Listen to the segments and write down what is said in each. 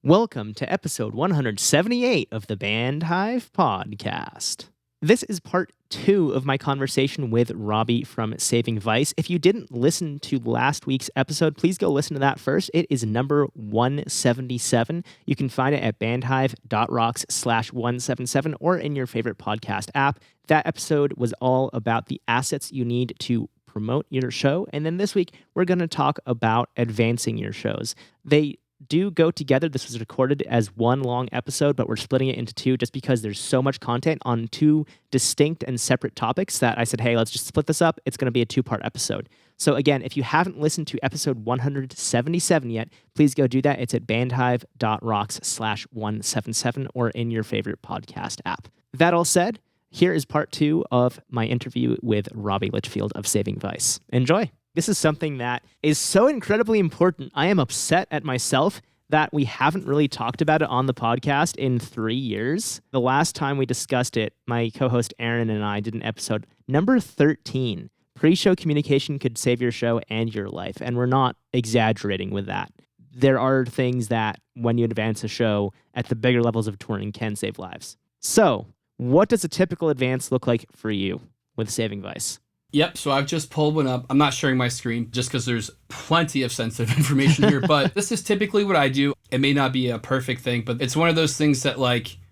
Welcome to episode 178 of the Band Hive podcast. This is part 2 of my conversation with Robbie from Saving Vice. If you didn't listen to last week's episode, please go listen to that first. It is number 177. You can find it at bandhive.rocks/177 or in your favorite podcast app. That episode was all about the assets you need to promote your show. And then this week, we're going to talk about advancing your shows. They do go together. This was recorded as one long episode, but we're splitting it into two just because there's so much content on two distinct and separate topics that I said, hey, let's just split this up. It's going to be a two-part episode. So again, if you haven't listened to episode 177 yet, please go do that. It's at bandhive.rocks/177 or in your favorite podcast app. That all said, here is part 2 of my interview with Robbie Litchfield of Saving Vice. Enjoy. This is something that is so incredibly important. I am upset at myself that we haven't really talked about it on the podcast in 3 years. The last time we discussed it, my co-host Aaron and I did an episode number 13. Pre-show communication could save your show and your life, and we're not exaggerating with that. There are things that, when you advance a show at the bigger levels of touring, can save lives. So, what does a typical advance look like for you with Saving Vice? Yep, so I've just pulled one up. I'm not sharing my screen just because there's plenty of sensitive information here, but this is typically what I do. It may not be a perfect thing, but it's one of those things that,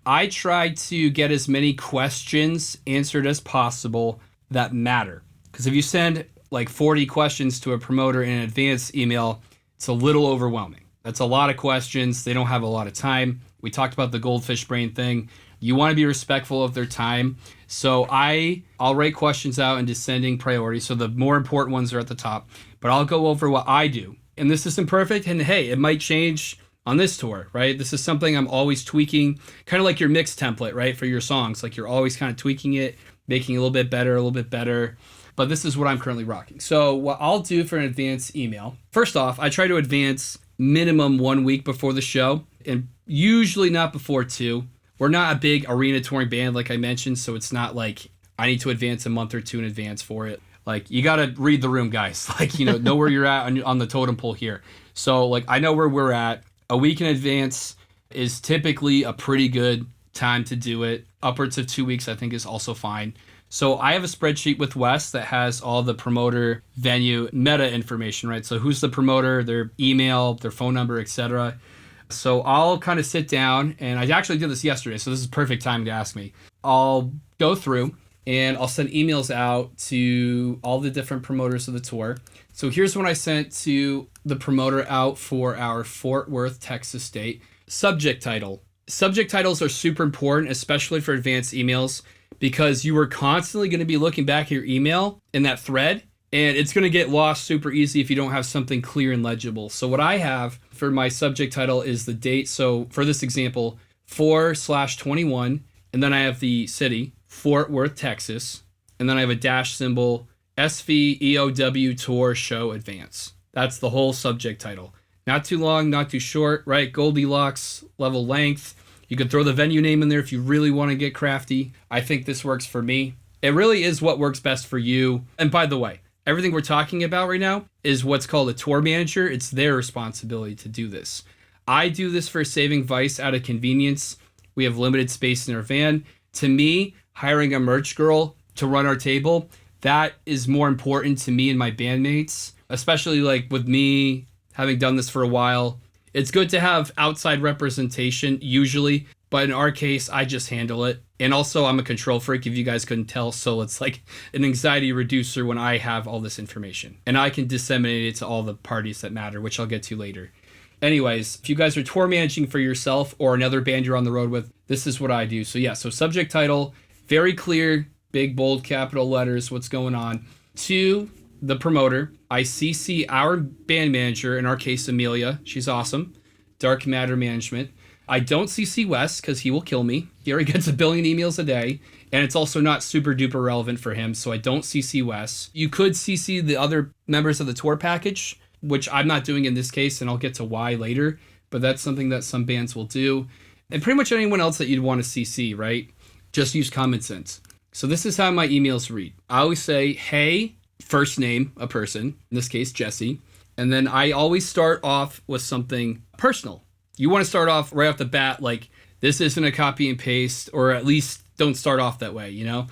I try to get as many questions answered as possible that matter. Because if you send 40 questions to a promoter in an advance email, it's a little overwhelming. That's a lot of questions. They don't have a lot of time. We talked about the goldfish brain thing. You want to be respectful of their time. So I'll write questions out in descending priority. So the more important ones are at the top. But I'll go over what I do. And this isn't perfect. And hey, it might change on this tour, right? This is something I'm always tweaking. Kind of like your mix template, right? For your songs. You're always kind of tweaking it, making it a little bit better. But this is what I'm currently rocking. So what I'll do for an advance email. First off, I try to advance minimum 1 week before the show. And usually not before 2. We're not a big arena touring band, like I mentioned, so it's not like I need to advance a month or two in advance for it. You got to read the room, guys. Know where you're at on the totem pole here. So, I know where we're at. A week in advance is typically a pretty good time to do it. Upwards of 2 weeks, I think, is also fine. So, I have a spreadsheet with Wes that has all the promoter, venue, meta information, right? So, who's the promoter, their email, their phone number, etc. So I'll kind of sit down, and I actually did this yesterday, so this is perfect time to ask me. I'll go through, and I'll send emails out to all the different promoters of the tour. So here's one I sent to the promoter out for our Fort Worth, Texas date. Subject title. Subject titles are super important, especially for advanced emails, because you are constantly going to be looking back at your email in that thread, and it's going to get lost super easy if you don't have something clear and legible. So what I have for my subject title is the date. So for this example, 4/21, and then I have the city, Fort Worth, Texas, and then I have a dash symbol, SVEOW Tour Show Advance. That's the whole subject title. Not too long, not too short, right? Goldilocks level length. You could throw the venue name in there if you really want to get crafty. I think this works for me. It really is what works best for you. And by the way, everything we're talking about right now is what's called a tour manager. It's their responsibility to do this. I do this for Saving Vice out of convenience. We have limited space in our van. To me, hiring a merch girl to run our table, that is more important to me and my bandmates, especially with me having done this for a while. It's good to have outside representation usually, but in our case, I just handle it. And also, I'm a control freak, if you guys couldn't tell, so it's like an anxiety reducer when I have all this information. And I can disseminate it to all the parties that matter, which I'll get to later. Anyways, if you guys are tour managing for yourself or another band you're on the road with, this is what I do. So so subject title, very clear, big, bold, capital letters, what's going on. To the promoter, I CC our band manager, in our case, Amelia. She's awesome. Dark Matter Management. I don't CC Wes because he will kill me. He already gets 1 billion emails a day, and it's also not super duper relevant for him, so I don't CC Wes. You could CC the other members of the tour package, which I'm not doing in this case, and I'll get to why later, but that's something that some bands will do. And pretty much anyone else that you'd want to CC, right? Just use common sense. So this is how my emails read. I always say, hey, first name, a person, in this case, Jesse. And then I always start off with something personal. You want to start off right off the bat, like, this isn't a copy and paste, or at least don't start off that way, you know?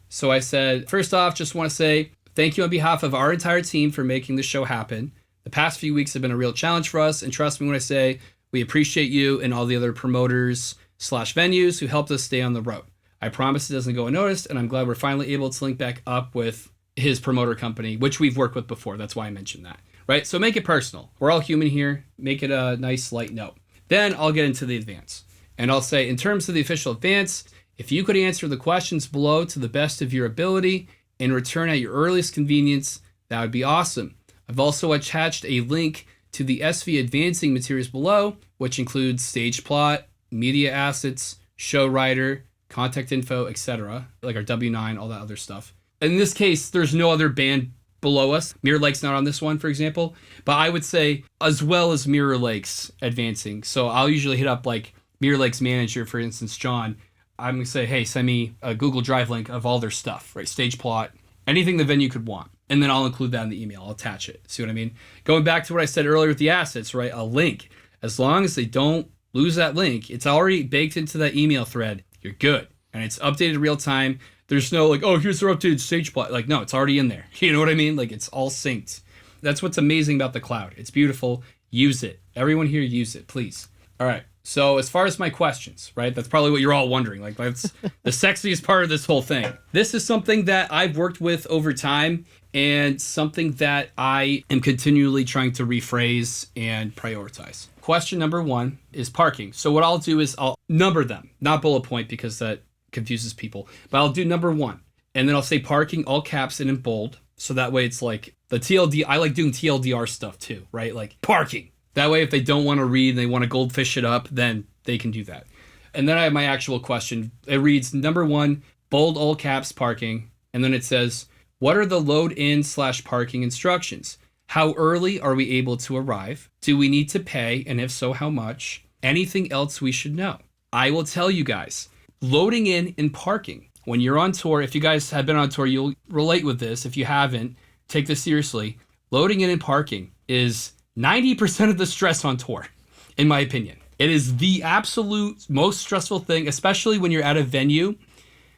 So I said, first off, just want to say thank you on behalf of our entire team for making this show happen. The past few weeks have been a real challenge for us, and trust me when I say we appreciate you and all the other promoters / venues who helped us stay on the road. I promise it doesn't go unnoticed, and I'm glad we're finally able to link back up with his promoter company, which we've worked with before. That's why I mentioned that, right? So make it personal. We're all human here. Make it a nice, light note. Then I'll get into the advance. And I'll say, in terms of the official advance, if you could answer the questions below to the best of your ability and return at your earliest convenience, that would be awesome. I've also attached a link to the SV advancing materials below, which includes stage plot, media assets, show writer, contact info, etc., like our W9, all that other stuff. In this case, there's no other band below us. Mirror Lake's not on this one, for example, but I would say as well as Mirror Lake's advancing. So I'll usually hit up like Mirror Lake's manager, for instance, John. I'm going to say, hey, send me a Google Drive link of all their stuff, right? Stage plot, anything the venue could want. And then I'll include that in the email. I'll attach it. See what I mean? Going back to what I said earlier with the assets, right? A link. As long as they don't lose that link, it's already baked into that email thread. You're good. And it's updated real time. There's no like, oh, here's their updated stage plot. Like, no, it's already in there. You know what I mean? Like, it's all synced. That's what's amazing about the cloud. It's beautiful. Use it. Everyone here, use it, please. All right. So as far as my questions, right? That's probably what you're all wondering. Like, that's the sexiest part of this whole thing. This is something that I've worked with over time and something that I am continually trying to rephrase and prioritize. Question number 1 is parking. So what I'll do is I'll number them, not bullet point because that confuses people, but I'll do number 1 and then I'll say parking all caps and in bold. So that way it's like the TLD, I like doing TLDR stuff too, right? Like parking. That way, if they don't want to read and they want to goldfish it up, then they can do that. And then I have my actual question. It reads, number 1, bold all caps parking. And then it says, what are the load in / parking instructions? How early are we able to arrive? Do we need to pay? And if so, how much? Anything else we should know? I will tell you guys, loading in and parking. When you're on tour, if you guys have been on tour, you'll relate with this. If you haven't, take this seriously. Loading in and parking is 90% of the stress on tour, in my opinion. It is the absolute most stressful thing, especially when you're at a venue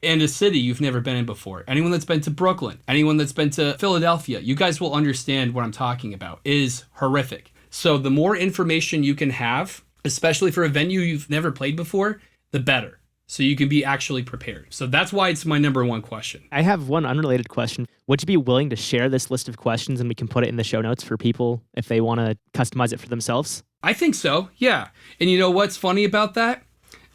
and a city you've never been in before. Anyone that's been to Brooklyn, anyone that's been to Philadelphia, you guys will understand what I'm talking about. It is horrific. So the more information you can have, especially for a venue you've never played before, the better. So you can be actually prepared. So that's why it's my number 1 question. I have one unrelated question. Would you be willing to share this list of questions and we can put it in the show notes for people if they want to customize it for themselves? I think so, yeah. And you know what's funny about that?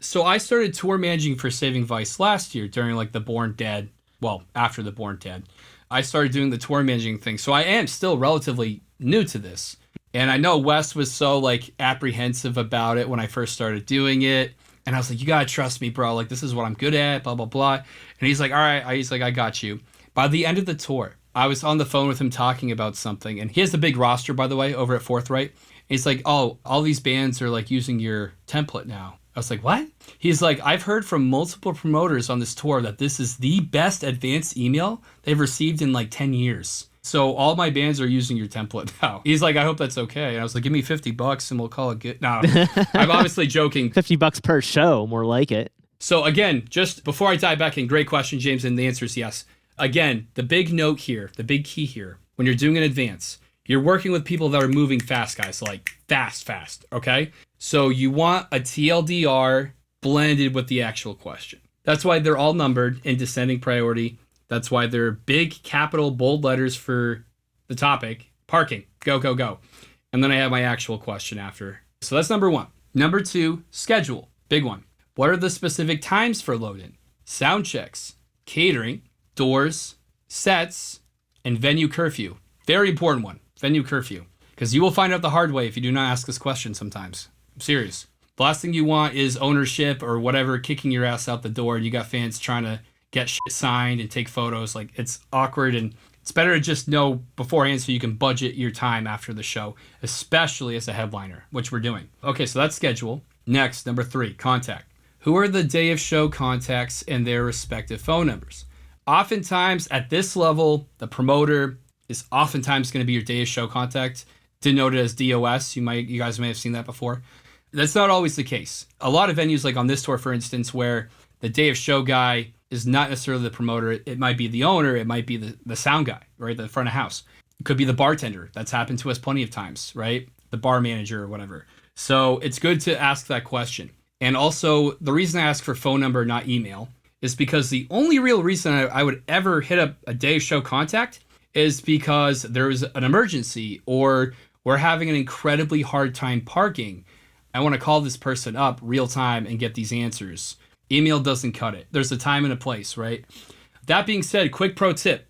So I started tour managing for Saving Vice last year during like the Born Dead, well, after the Born Dead. I started doing the tour managing thing. So I am still relatively new to this. And I know Wes was so like apprehensive about it when I first started doing it. And I was like, you got to trust me, bro. Like, this is what I'm good at, blah, blah, blah. And he's like, all right. He's like, I got you. By the end of the tour, I was on the phone with him talking about something. And he has a big roster, by the way, over at Forthright. And he's like, oh, all these bands are like using your template now. I was like, what? He's like, I've heard from multiple promoters on this tour that this is the best advanced email they've received in like 10 years. So all my bands are using your template now. He's like, I hope that's okay. And I was like, give me $50 and we'll call it good. No, I'm obviously joking. $50 per show, more like it. So again, just before I dive back in, great question, James, and the answer is yes. Again, the big note here, the big key here, when you're doing an advance, you're working with people that are moving fast, guys, like fast, okay? So you want a TLDR blended with the actual question. That's why they're all numbered in descending priority. That's why they're big, capital, bold letters for the topic. Parking. Go, go, go. And then I have my actual question after. So that's number 1. Number 2, schedule. Big one. What are the specific times for load-in? Sound checks, catering, doors, sets, and venue curfew. Very important one. Venue curfew. Because you will find out the hard way if you do not ask this question sometimes. I'm serious. The last thing you want is ownership or whatever kicking your ass out the door and you got fans trying to get shit signed and take photos. Like, it's awkward, and it's better to just know beforehand so you can budget your time after the show, especially as a headliner, which we're doing. Okay, so that's schedule. Next, number 3, contact. Who are the day of show contacts and their respective phone numbers? Oftentimes at this level, the promoter is oftentimes going to be your day of show contact, denoted as DOS. You guys may have seen that before. That's not always the case. A lot of venues, like on this tour, for instance, where the day of show guy is not necessarily the promoter. It might be the owner. It might be the sound guy, right? The front of house. It could be the bartender. That's happened to us plenty of times, right? The bar manager or whatever. So it's good to ask that question. And also, the reason I ask for phone number, not email, is because the only real reason I would ever hit up a day of show contact is because there's an emergency or we're having an incredibly hard time parking. I want to call this person up real time and get these answers. Email doesn't cut it. There's a time and a place, right? That being said, quick pro tip.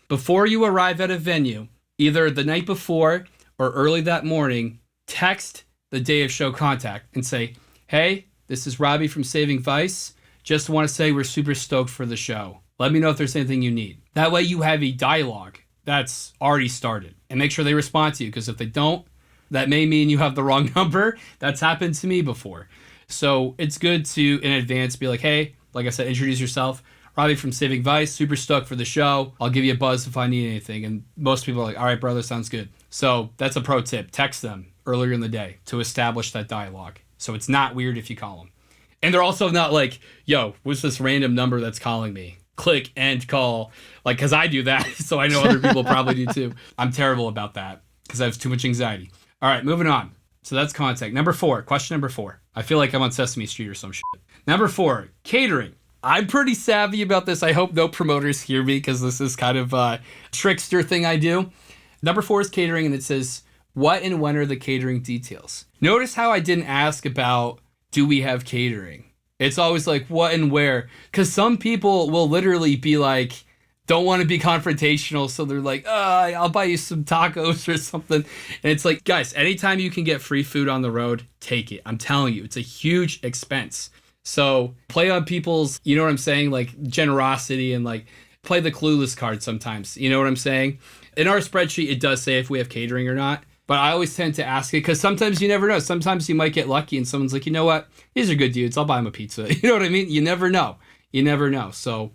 Before you arrive at a venue, either the night before or early that morning, text the day of show contact and say, hey, this is Robbie from Saving Vice. Just want to say we're super stoked for the show. Let me know if there's anything you need. That way you have a dialogue that's already started. And make sure they respond to you, because if they don't, that may mean you have the wrong number. That's happened to me before. So it's good to, in advance, be like, hey, like I said, introduce yourself. Robbie from Saving Vice, super stoked for the show. I'll give you a buzz if I need anything. And most people are like, all right, brother, sounds good. So that's a pro tip. Text them earlier in the day to establish that dialogue. So it's not weird if you call them. And they're also not like, yo, what's this random number that's calling me? Click end call. Like, because I do that. So I know other people probably do too. I'm terrible about that because I have too much anxiety. All right, moving on. So that's contact. Question number 4. I feel like I'm on Sesame Street or some shit. Number 4, catering. I'm pretty savvy about this. I hope no promoters hear me because this is kind of a trickster thing I do. Number 4 is catering, and it says, what and when are the catering details? Notice how I didn't ask about, do we have catering? It's always like, what and where? Because some people will literally be like, don't want to be confrontational, so they're like, I'll buy you some tacos or something. And it's like, guys, anytime you can get free food on the road, take it. I'm telling you, it's a huge expense. So play on people's, you know what I'm saying, like generosity, and like play the clueless card sometimes. You know what I'm saying? In our spreadsheet, it does say if we have catering or not. But I always tend to ask it because sometimes you never know. Sometimes you might get lucky and someone's like, you know what? These are good dudes. I'll buy them a pizza. You know what I mean? You never know. So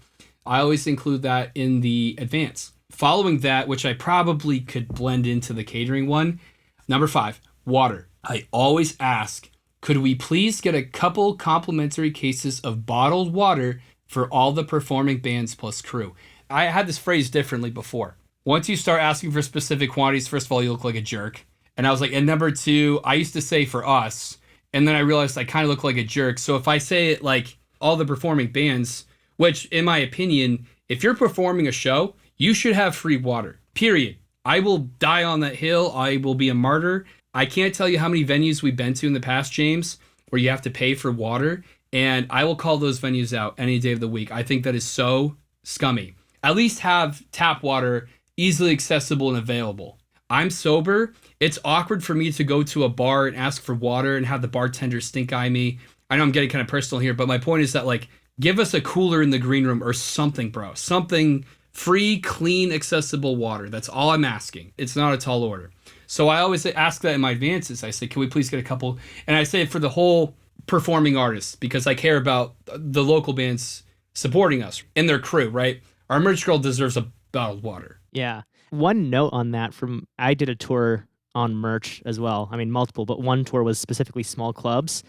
I always include that in the advance. Following that, which I probably could blend into the catering one, number 5, water. I always ask, could we please get a couple complimentary cases of bottled water for all the performing bands plus crew? I had this phrase differently before. Once you start asking for specific quantities, first of all, you look like a jerk. And I was like, and number 2, I used to say for us, and then I realized I kind of look like a jerk. So if I say it like all the performing bands, which in my opinion, if you're performing a show, you should have free water, period. I will die on that hill. I will be a martyr. I can't tell you how many venues we've been to in the past, James, where you have to pay for water. And I will call those venues out any day of the week. I think that is so scummy. At least have tap water easily accessible and available. I'm sober. It's awkward for me to go to a bar and ask for water and have the bartender stink eye me. I know I'm getting kind of personal here, but my point is that, like, give us a cooler in the green room or something, bro. Something free, clean, accessible water. That's all I'm asking. It's not a tall order. So I always ask that in my advances. I say, can we please get a couple? And I say it for the whole performing artists because I care about the local bands supporting us and their crew, right? Our merch girl deserves a bottled water. Yeah. One note on that I did a tour on merch as well. I mean, multiple, but one tour was specifically small clubs.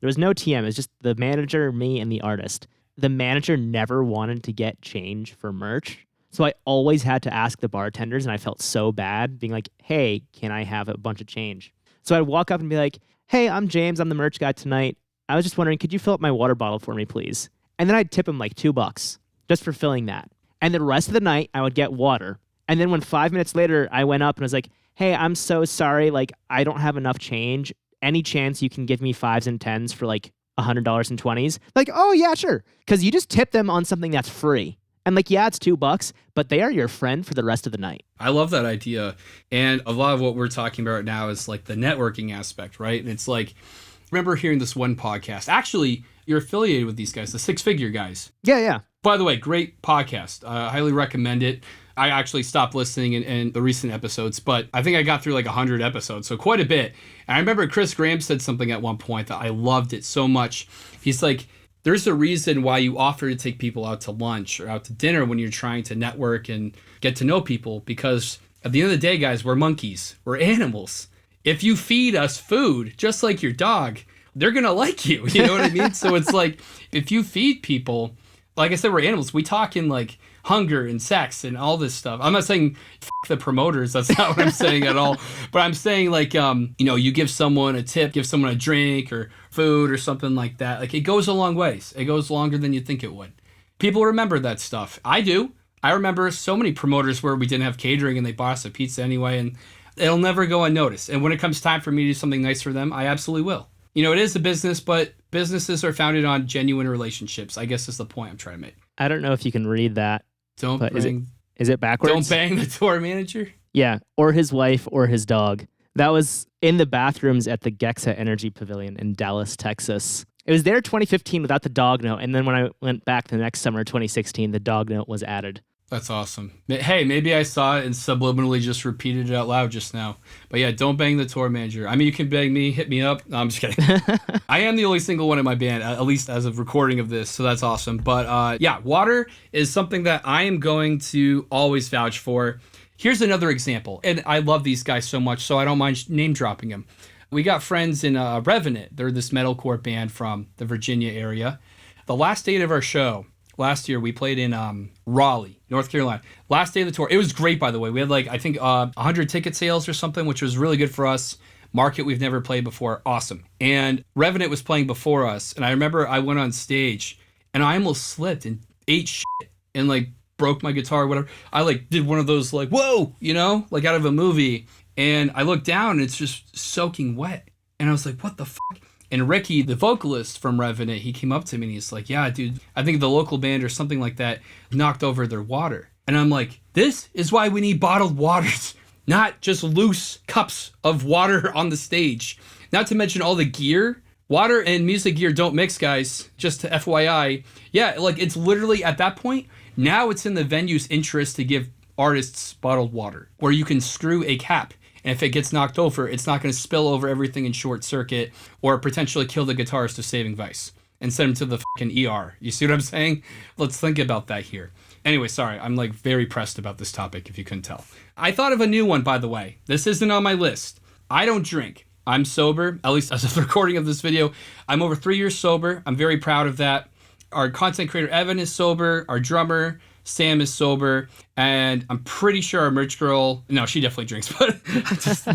There was no TM. It was just the manager, me, and the artist. The manager never wanted to get change for merch. So I always had to ask the bartenders, and I felt so bad being like, hey, can I have a bunch of change? So I'd walk up and be like, hey, I'm James. I'm the merch guy tonight. I was just wondering, could you fill up my water bottle for me, please? And then I'd tip him like $2 just for filling that. And the rest of the night, I would get water. And then when 5 minutes later, I went up and was like, hey, I'm so sorry. Like, I don't have enough change. Any chance you can give me 5s and 10s for like $100 and 20s? Like, oh, yeah, sure. Because you just tip them on something that's free. And like, yeah, it's $2, but they are your friend for the rest of the night. I love that idea. And a lot of what we're talking about now is like the networking aspect, right? And it's like, remember hearing this one podcast. Actually, you're affiliated with these guys, the Six Figure guys. Yeah. By the way, great podcast. I highly recommend it. I actually stopped listening in the recent episodes, but I think I got through like 100 episodes, so quite a bit. And I remember Chris Graham said something at one point that I loved it so much. He's like, there's a reason why you offer to take people out to lunch or out to dinner when you're trying to network and get to know people, because at the end of the day, guys, we're monkeys. We're animals. if you feed us food, just like your dog, they're going to like you. You know what I mean? So it's like, if you feed people, like I said, we're animals. We talk in like hunger and sex and all this stuff. I'm not saying f the promoters. That's not what I'm saying at all. But I'm saying like, you give someone a tip, give someone a drink or food or something like that. Like it goes a long ways. It goes longer than you think it would. People remember that stuff. I do. I remember so many promoters where we didn't have catering and they bought us a pizza anyway, and it'll never go unnoticed. And when it comes time for me to do something nice for them, I absolutely will. You know, it is a business, but businesses are founded on genuine relationships, I guess is the point I'm trying to make. I don't know if you can read that. Is it backwards? Don't bang the tour manager? Yeah, or his wife or his dog. That was in the bathrooms at the Gexa Energy Pavilion in Dallas, Texas. It was there 2015 without the dog note, and then when I went back the next summer, 2016, the dog note was added. That's awesome. Hey, maybe I saw it and subliminally just repeated it out loud just now. But yeah, don't bang the tour manager. I mean, you can bang me, hit me up. No, I'm just kidding. I am the only single one in my band, at least as of recording of this, so that's awesome. But yeah, water is something that I am going to always vouch for. Here's another example, and I love these guys so much, so I don't mind name dropping them. We got friends in Revenant. They're this metalcore band from the Virginia area. The last date of our show, last year, we played in Raleigh, North Carolina. Last day of the tour. It was great, by the way. We had 100 ticket sales or something, which was really good for us. Market we've never played before. Awesome. And Revenant was playing before us. And I remember I went on stage and I almost slipped and ate shit and broke my guitar or whatever. I did one of those whoa, out of a movie. And I looked down and it's just soaking wet. And I was like, what the fuck? And Ricky, the vocalist from Revenant, he came up to me and he's like, yeah, dude, I think the local band or something like that knocked over their water. And I'm like, this is why we need bottled waters, not just loose cups of water on the stage. Not to mention all the gear. Water and music gear don't mix, guys, just to FYI. Yeah, it's literally at that point, now it's in the venue's interest to give artists bottled water, where you can screw a cap. And if it gets knocked over, it's not going to spill over everything in short circuit or potentially kill the guitarist of Saving Vice and send him to the fucking ER. You see what I'm saying? Let's think about that here. Anyway, sorry, I'm very pressed about this topic, if you couldn't tell. I thought of a new one, by the way. This isn't on my list. I don't drink. I'm sober, at least as of the recording of this video. I'm over 3 years sober. I'm very proud of that. Our content creator, Evan, is sober. Our drummer, Sam, is sober, and I'm pretty sure our merch girl, no, she definitely drinks, but I just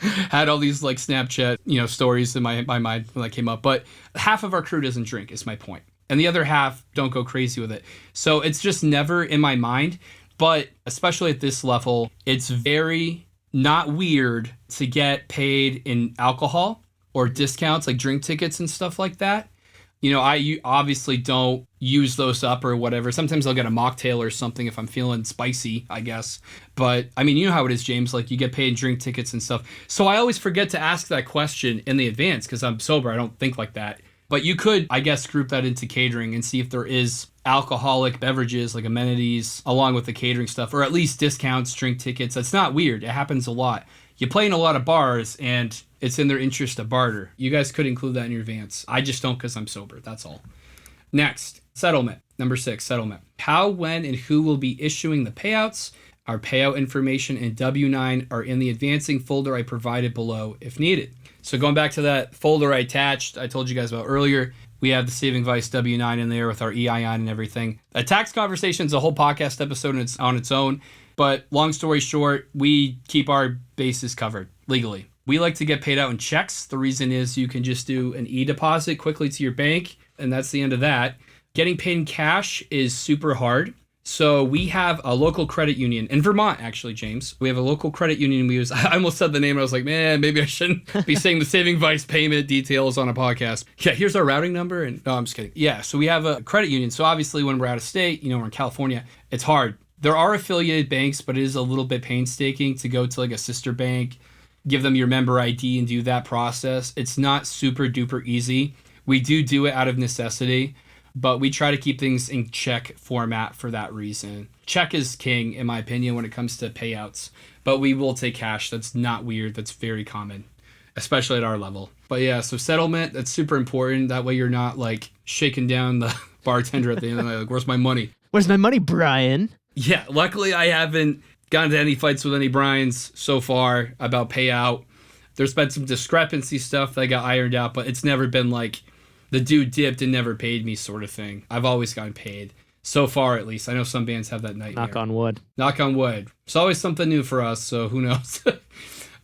had all these Snapchat, stories in my mind when that came up. But half of our crew doesn't drink, is my point. And the other half don't go crazy with it. So it's just never in my mind. But especially at this level, it's very not weird to get paid in alcohol or discounts like drink tickets and stuff like that. I obviously don't use those up or whatever. Sometimes I'll get a mocktail or something if I'm feeling spicy, I guess. But, I mean, you know how it is, James. You get paid in drink tickets and stuff. So I always forget to ask that question in the advance because I'm sober. I don't think like that. But you could, I guess, group that into catering and see if there is alcoholic beverages, like amenities, along with the catering stuff, or at least discounts, drink tickets. That's not weird. It happens a lot. You play in a lot of bars, and it's in their interest to barter. You guys could include that in your advance. I just don't because I'm sober. That's all. Next, settlement. Number 6, settlement. How, when, and who will be issuing the payouts? Our payout information and W-9 are in the advancing folder I provided below if needed. So going back to that folder I attached, I told you guys about earlier, we have the Saving Vice W-9 in there with our EIN and everything. A tax conversation is a whole podcast episode on its own. But long story short, we keep our bases covered legally. We like to get paid out in checks. The reason is you can just do an e-deposit quickly to your bank, and that's the end of that. Getting paid in cash is super hard. So we have a local credit union in Vermont, actually, James. We have a local credit union we use. I almost said the name. I was like, man, maybe I shouldn't be saying the Saving Vice payment details on a podcast. Yeah, here's our routing number. And no, I'm just kidding. Yeah, so we have a credit union. So obviously when we're out of state, we're in California, it's hard. There are affiliated banks, but it is a little bit painstaking to go to a sister bank, give them your member ID and do that process. It's not super duper easy. We do it out of necessity, but we try to keep things in check format for that reason. Check is king, in my opinion, when it comes to payouts, but we will take cash. That's not weird. That's very common, especially at our level. But yeah, so settlement, that's super important. That way you're not shaking down the bartender at the end of the night, where's my money? Where's my money, Brian? Yeah, luckily I haven't gotten into any fights with any Brians so far about payout. There's been some discrepancy stuff that got ironed out, but it's never been like the dude dipped and never paid me sort of thing. I've always gotten paid. So far, at least. I know some bands have that nightmare. Knock on wood. Knock on wood. It's always something new for us, so who knows?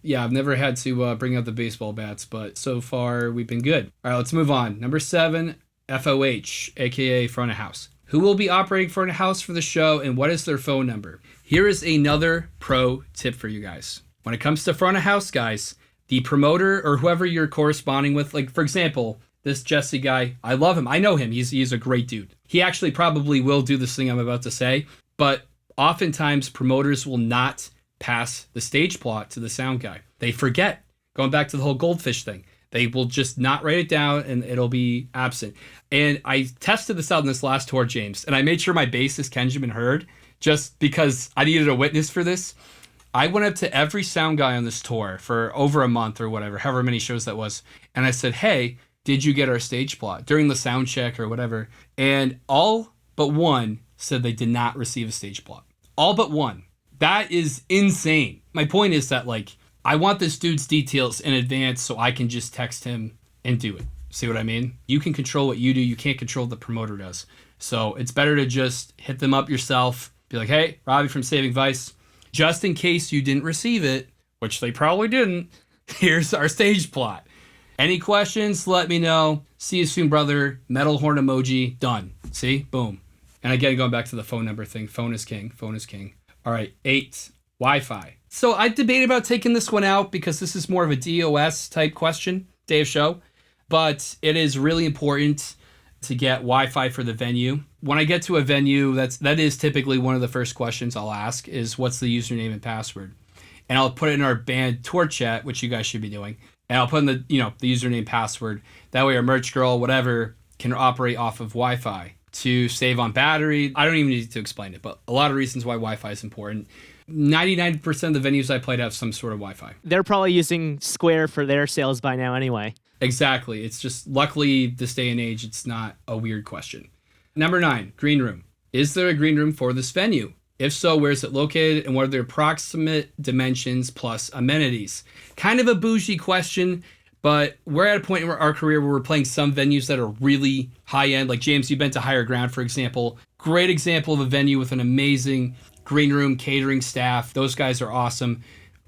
Yeah, I've never had to bring out the baseball bats, but so far we've been good. All right, let's move on. Number 7, FOH, aka front of house. Who will be operating front of house for the show, and what is their phone number? Here is another pro tip for you guys. When it comes to front of house, guys, the promoter or whoever you're corresponding with, like, for example, this Jesse guy, I love him. I know him. He's a great dude. He actually probably will do this thing I'm about to say, but oftentimes promoters will not pass the stage plot to the sound guy. They forget. Going back to the whole goldfish thing. They will just not write it down and it'll be absent. And I tested this out in this last tour, James, and I made sure my bassist Kenjamin heard just because I needed a witness for this. I went up to every sound guy on this tour for over a month or whatever, however many shows that was. And I said, hey, did you get our stage plot during the sound check or whatever? And all but one said they did not receive a stage plot. All but one. That is insane. My point is that, like, I want this dude's details in advance so I can just text him and do it. See what I mean? You can control what you do. You can't control what the promoter does. So it's better to just hit them up yourself. Be like, hey, Robbie from Saving Vice, just in case you didn't receive it, which they probably didn't, here's our stage plot. Any questions, let me know. See you soon, brother. Metal horn emoji. Done. See? Boom. And again, going back to the phone number thing. Phone is king. Phone is king. All right. 8. Wi-Fi. So I debated about taking this one out because this is more of a DOS type question, day of show. But it is really important to get Wi-Fi for the venue. When I get to a venue, that is typically one of the first questions I'll ask is what's the username and password? And I'll put it in our band tour chat, which you guys should be doing. And I'll put in the username, password. That way our merch girl, whatever, can operate off of Wi-Fi to save on battery. I don't even need to explain it, but a lot of reasons why Wi-Fi is important. 99% of the venues I played have some sort of Wi-Fi. They're probably using Square for their sales by now anyway. Exactly. It's just, luckily, this day and age, it's not a weird question. Number 9, green room. Is there a green room for this venue? If so, where is it located and what are the approximate dimensions plus amenities? Kind of a bougie question, but we're at a point in our career where we're playing some venues that are really high end. Like James, you've been to Higher Ground, for example. Great example of a venue with an amazing green room, catering staff. Those guys are awesome.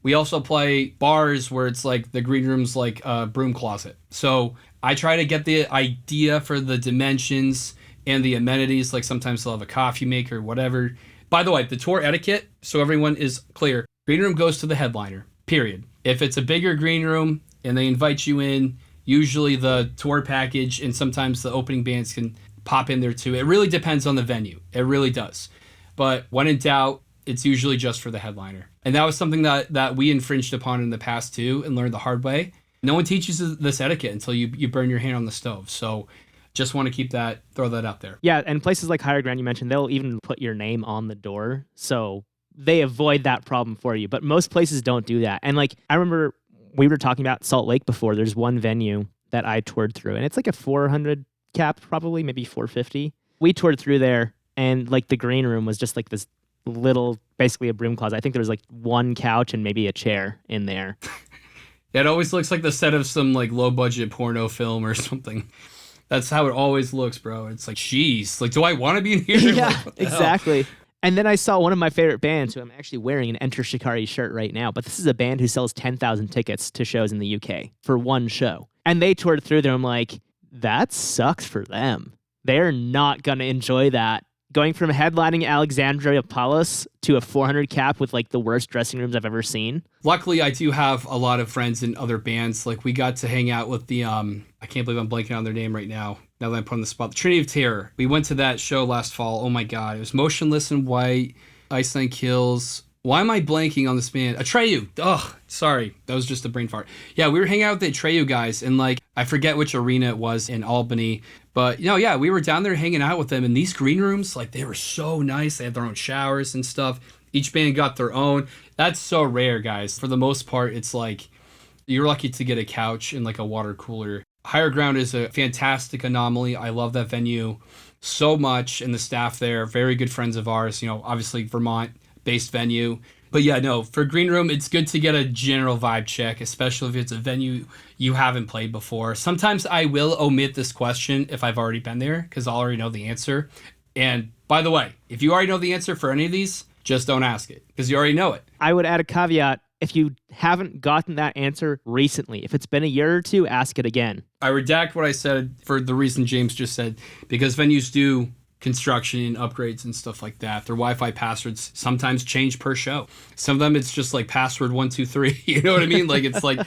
We also play bars where it's like the green room's like a broom closet. So I try to get the idea for the dimensions and the amenities. Like sometimes they'll have a coffee maker, whatever. By the way, the tour etiquette, so everyone is clear, green room goes to the headliner, period. If it's a bigger green room and they invite you in, usually the tour package and sometimes the opening bands can pop in there too. It really depends on the venue. It really does. But when in doubt, it's usually just for the headliner. And that was something that we infringed upon in the past too and learned the hard way. No one teaches this etiquette until you burn your hand on the stove. So just want to throw that out there. Yeah, and places like Higher Ground you mentioned, they'll even put your name on the door. So they avoid that problem for you. But most places don't do that. And like, I remember we were talking about Salt Lake before. There's one venue that I toured through, and it's like a 400 cap, probably, maybe 450. We toured through there, and like the green room was just like this little, basically a broom closet. I think there was like one couch and maybe a chair in there. It always looks like the set of some like low budget porno film or something. That's how it always looks, bro. It's like, geez, like, do I want to be in here? Yeah, like, exactly. Hell? And then I saw one of my favorite bands, who I'm actually wearing an Enter Shikari shirt right now, but this is a band who sells 10,000 tickets to shows in the UK for one show. And they toured through there. I'm like, that sucks for them. They're not going to enjoy that. Going from headlining Alexandria Palace to a 400 cap with like the worst dressing rooms I've ever seen. Luckily, I do have a lot of friends in other bands. Like we got to hang out with the, I can't believe I'm blanking on their name right now that I'm put on the spot. The Trinity of Terror. We went to that show last fall. Oh my God. It was Motionless in White, Iceland Kills. Why am I blanking on this band? Atreyu. Ugh, sorry. That was just a brain fart. Yeah, we were hanging out with the Atreyu guys, and like, I forget which arena it was in Albany. But, yeah, we were down there hanging out with them, and these green rooms, like, they were so nice. They had their own showers and stuff. Each band got their own. That's so rare, guys. For the most part, it's like, you're lucky to get a couch and like a water cooler. Higher Ground is a fantastic anomaly. I love that venue so much, and the staff there, very good friends of ours. Obviously Vermont-based venue. But yeah, no, for green room, it's good to get a general vibe check, especially if it's a venue you haven't played before. Sometimes I will omit this question if I've already been there because I already know the answer. And by the way, if you already know the answer for any of these, just don't ask it because you already know it. I would add a caveat. If you haven't gotten that answer recently, if it's been a year or two, ask it again. I redact what I said for the reason James just said, because venues do construction and upgrades and stuff like that. Their Wi-Fi passwords sometimes change per show. Some of them it's just like password 123. You know what I mean? Like it's like,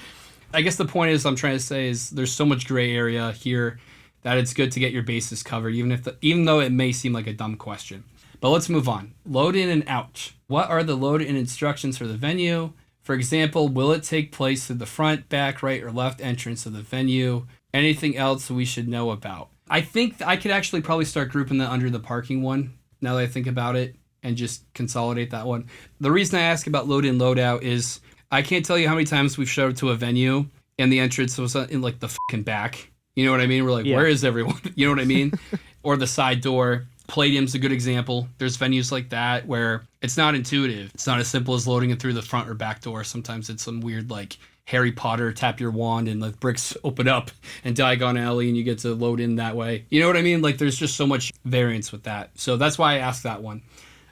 I guess the point is I'm trying to say is there's so much gray area here that it's good to get your bases covered, even though it may seem like a dumb question. But let's move on. Load in and out. What are the load in instructions for the venue? For example, will it take place through the front, back, right, or left entrance of the venue? Anything else we should know about? I think I could actually probably start grouping that under the parking one, now that I think about it, and just consolidate that one. The reason I ask about load in, load out is I can't tell you how many times we've showed up to a venue and the entrance was in like the fucking back. You know what I mean? We're like, Where is everyone? You know what I mean? Or the side door. Palladium's a good example. There's venues like that where it's not intuitive. It's not as simple as loading it through the front or back door. Sometimes it's some weird like Harry Potter, tap your wand and the bricks open up and Diagon Alley and you get to load in that way. You know what I mean? Like there's just so much variance with that. So that's why I asked that one.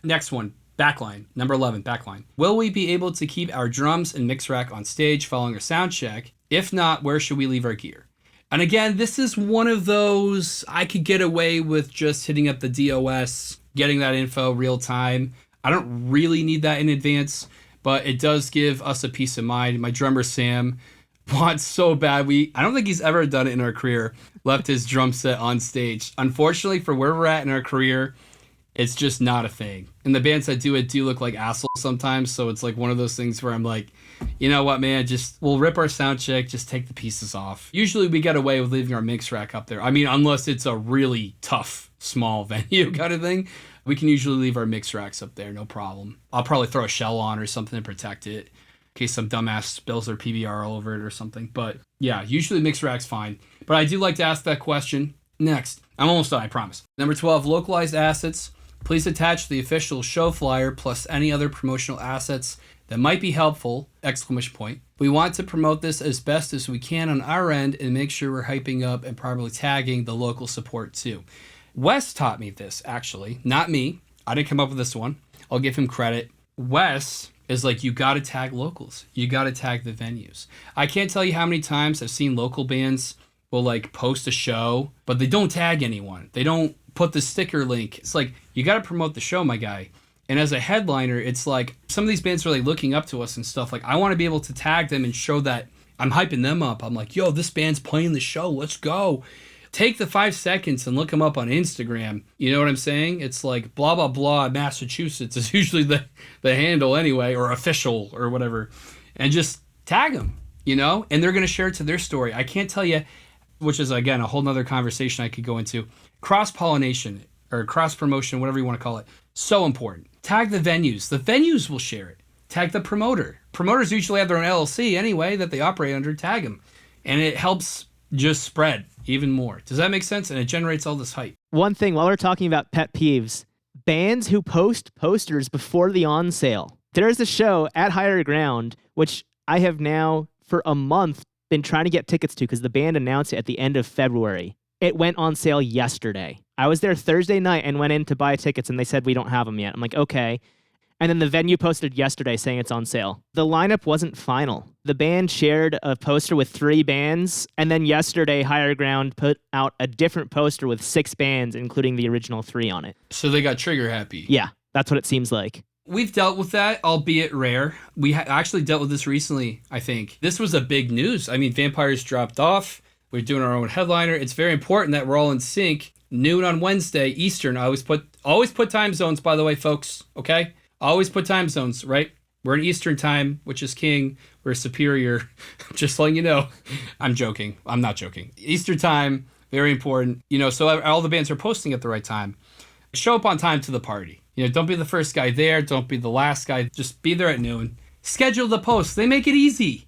Next one, backline. Number 11, backline. Will we be able to keep our drums and mix rack on stage following our sound check? If not, where should we leave our gear? And again, this is one of those I could get away with just hitting up the DOS, getting that info real time. I don't really need that in advance, but it does give us a peace of mind. My drummer, Sam, wants so bad. I don't think he's ever done it in our career, left his drum set on stage. Unfortunately, for where we're at in our career, it's just not a thing. And the bands that do it do look like assholes sometimes, so it's like one of those things where I'm like, you know what, man, we'll rip our sound check, just take the pieces off. Usually we get away with leaving our mix rack up there. I mean, unless it's a really tough, small venue kind of thing, we can usually leave our mix racks up there, no problem. I'll probably throw a shell on or something to protect it in case some dumbass spills their PBR all over it or something. But yeah, usually mix rack's fine. But I do like to ask that question. Next, I'm almost done, I promise. Number 12, localized assets. Please attach the official show flyer plus any other promotional assets that might be helpful, ! We want to promote this as best as we can on our end and make sure we're hyping up and properly tagging the local support too. Wes taught me this, actually, not me. I didn't come up with this one. I'll give him credit. Wes is like, you got to tag locals. You got to tag the venues. I can't tell you how many times I've seen local bands will like post a show, but they don't tag anyone. They don't put the sticker link. It's like, you got to promote the show, my guy. And as a headliner, it's like some of these bands are like looking up to us and stuff. Like I want to be able to tag them and show that I'm hyping them up. I'm like, yo, this band's playing the show. Let's go. Take the 5 seconds and look them up on Instagram. You know what I'm saying? It's like blah, blah, blah, Massachusetts is usually the handle anyway, or official or whatever. And just tag them, you know? And they're going to share it to their story. I can't tell you, which is, again, a whole nother conversation I could go into. Cross-pollination or cross-promotion, whatever you want to call it. So important. Tag the venues. The venues will share it. Tag the promoter. Promoters usually have their own LLC anyway that they operate under. Tag them. And it helps just spread even more. Does that make sense? And it generates all this hype. One thing, while we're talking about pet peeves, bands who post posters before the on sale. There's a show at Higher Ground, which I have now, for a month, been trying to get tickets to because the band announced it at the end of February. It went on sale yesterday. I was there Thursday night and went in to buy tickets, and they said, we don't have them yet. I'm like, okay. And then the venue posted yesterday saying it's on sale. The lineup wasn't final. The band shared a poster with 3 bands, and then yesterday, Higher Ground put out a different poster with 6 bands, including the original 3 on it. So they got trigger happy. Yeah, that's what it seems like. We've dealt with that, albeit rare. We actually dealt with this recently, I think. This was a big news. I mean, Vampires dropped off. We're doing our own headliner. It's very important that we're all in sync. Noon on Wednesday, Eastern. I always put time zones, by the way, folks, okay? Always put time zones, right? We're in Eastern time, which is king. We're superior. Just letting you know. I'm joking. I'm not joking. Eastern time, very important. You know, so all the bands are posting at the right time. Show up on time to the party. You know, don't be the first guy there. Don't be the last guy. Just be there at noon. Schedule the post. They make it easy.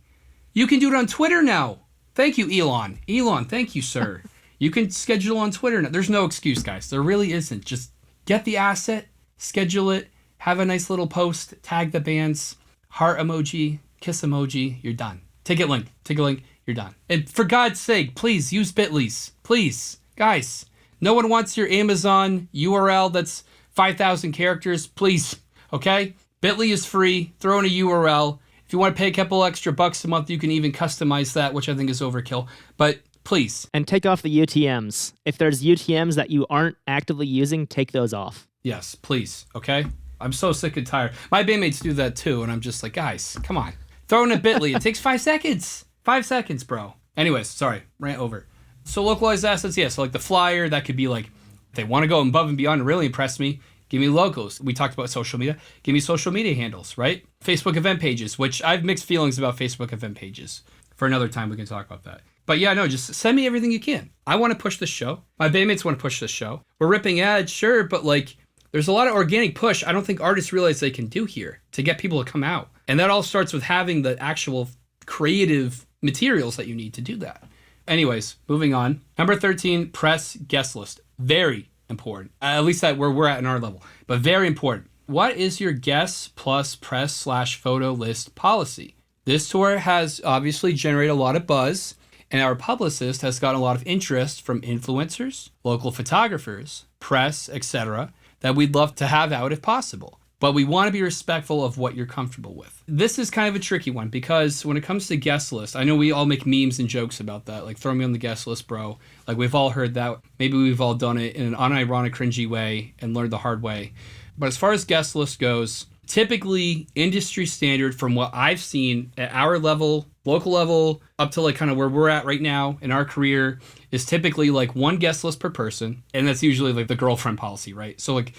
You can do it on Twitter now. Thank you, Elon. Elon, thank you, sir. You can schedule on Twitter now. There's no excuse, guys. There really isn't. Just get the asset, schedule it, have a nice little post, tag the bands, heart emoji, kiss emoji, you're done. Ticket link, you're done. And for God's sake, please use Bitly's. Please, guys. No one wants your Amazon URL that's 5,000 characters. Please, okay? Bitly is free. Throw in a URL. If you want to pay a couple extra bucks a month, you can even customize that, which I think is overkill. But please. And take off the UTMs. If there's UTMs that you aren't actively using, take those off. Yes, please, okay? I'm so sick and tired. My bandmates do that too, and I'm just like, guys, come on. Throw in a Bitly. It takes 5 seconds. 5 seconds, bro. Anyways, sorry, rant over. So localized assets, yeah. So like the flyer, that could be like, if they want to go above and beyond and really impress me, give me logos. We talked about social media. Give me social media handles, right? Facebook event pages, which I have mixed feelings about Facebook event pages. For another time, we can talk about that. But yeah, no, just send me everything you can. I want to push this show. My bandmates want to push this show. We're ripping ads, sure, but like, there's a lot of organic push I don't think artists realize they can do here to get people to come out. And that all starts with having the actual creative materials that you need to do that. Anyways, moving on. Number 13, press guest list. Very important. At least that where we're at in our level. But very important. What is your guest plus press/photo list policy? This tour has obviously generated a lot of buzz, and our publicist has gotten a lot of interest from influencers, local photographers, press, etc., that we'd love to have out if possible. But we want to be respectful of what you're comfortable with. This is kind of a tricky one because when it comes to guest list, I know we all make memes and jokes about that. Like, throw me on the guest list, bro. Like, we've all heard that. Maybe we've all done it in an unironic, cringy way and learned the hard way. But as far as guest list goes, typically industry standard from what I've seen at our level, local level, up to like kind of where we're at right now in our career is typically like one guest list per person. And that's usually like the girlfriend policy, right? So like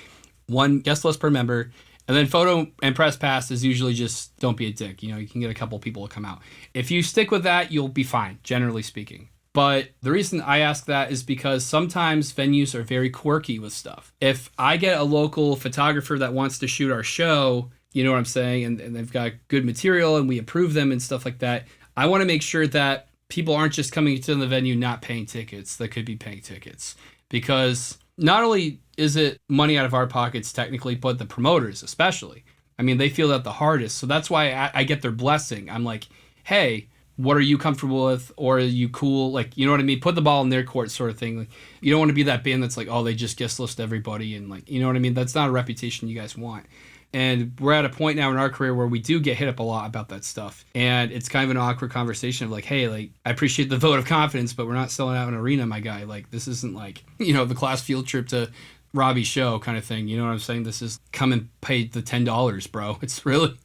one guest list per member. And then photo and press pass is usually just don't be a dick. You know, you can get a couple people to come out. If you stick with that, you'll be fine, generally speaking. But the reason I ask that is because sometimes venues are very quirky with stuff. If I get a local photographer that wants to shoot our show, you know what I'm saying, and they've got good material and we approve them and stuff like that, I want to make sure that people aren't just coming to the venue not paying tickets that could be paying tickets. Because not only is it money out of our pockets technically, but the promoters especially. I mean, they feel that the hardest. So that's why I get their blessing. I'm like, hey, what are you comfortable with? Or are you cool? Like, you know what I mean? Put the ball in their court sort of thing. Like, you don't want to be that band that's like, oh, they just guest list everybody. And like, you know what I mean? That's not a reputation you guys want. And we're at a point now in our career where we do get hit up a lot about that stuff. And it's kind of an awkward conversation of like, hey, like, I appreciate the vote of confidence, but we're not selling out an arena, my guy. Like, this isn't like, you know, the class field trip to Robbie's show kind of thing. You know what I'm saying? This is come and pay the $10, bro. It's really,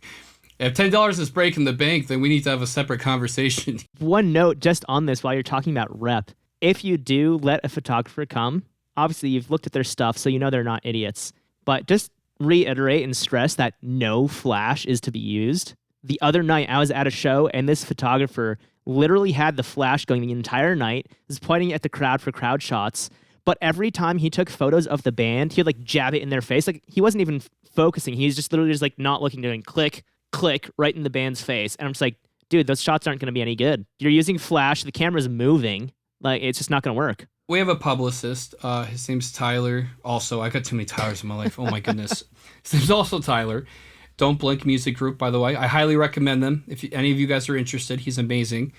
if $10 is breaking the bank, then we need to have a separate conversation. One note just on this while you're talking about rep. If you do let a photographer come, obviously you've looked at their stuff, so you know they're not idiots. But just reiterate and stress that no flash is to be used. The other night I was at a show and this photographer literally had the flash going the entire night, was pointing at the crowd for crowd shots. But every time he took photos of the band, he would like jab it in their face. Like he wasn't even focusing. He was just literally just like not looking, doing click, click right in the band's face. And I'm just like, dude, those shots aren't going to be any good. You're using flash. The camera's moving. Like it's just not going to work. We have a publicist. His name's Tyler. Also, I got too many Tylers in my life. Oh my goodness. His name's also Tyler. Don't Blink Music Group, by the way. I highly recommend them. If any of you guys are interested, he's amazing.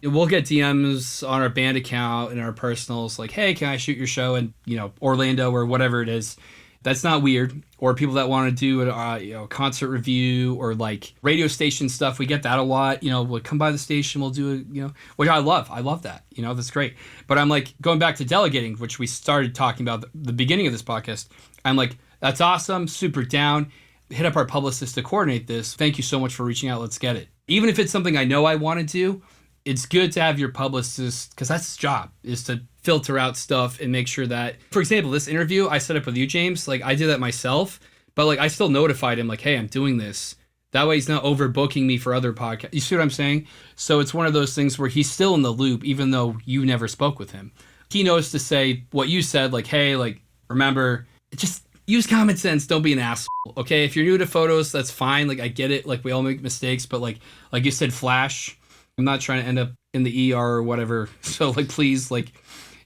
We'll get DMs on our band account and our personals like, hey, can I shoot your show in, you know, Orlando or whatever it is. That's not weird. Or people that want to do a concert review or like radio station stuff. We get that a lot. You know, we'll come by the station. We'll do it, you know, which I love. I love that. You know, that's great. But I'm like, going back to delegating, which we started talking about the beginning of this podcast. I'm like, that's awesome. Super down. Hit up our publicist to coordinate this. Thank you so much for reaching out. Let's get it. Even if it's something I know I want to do, it's good to have your publicist, because that's his job, is to filter out stuff and make sure that, for example, this interview I set up with you, James, like I did that myself, but like I still notified him like, hey, I'm doing this. That way he's not overbooking me for other podcasts. You see what I'm saying? So it's one of those things where he's still in the loop, even though you never spoke with him. He knows to say what you said, like, hey, like, remember, just use common sense. Don't be an asshole. Okay. If you're new to photos, that's fine. Like, I get it. Like, we all make mistakes, but like you said, flash. I'm not trying to end up in the ER or whatever. So like, please, like,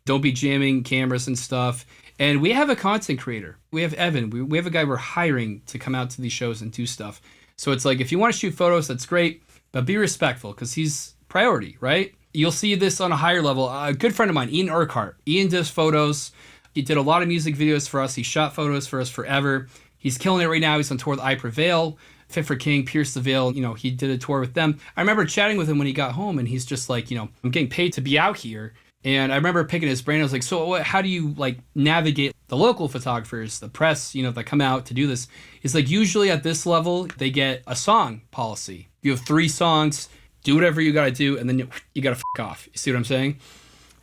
don't be jamming cameras and stuff. And we have a content creator. We have Evan. We have a guy we're hiring to come out to these shows and do stuff. So it's like, if you want to shoot photos, that's great, but be respectful because he's priority, right? You'll see this on a higher level. A good friend of mine, Ian Urquhart. Ian does photos. He did a lot of music videos for us. He shot photos for us forever. He's killing it right now. He's on tour with I Prevail, Fit for King, Pierce the Veil. You know, he did a tour with them. I remember chatting with him when he got home, and he's just like, you know, I'm getting paid to be out here. And I remember picking his brain. I was like, so how do you like navigate the local photographers, the press, you know, that come out to do this? It's like usually at this level, they get a song policy. You have 3 songs, do whatever you got to do, and then you got to off. You see what I'm saying?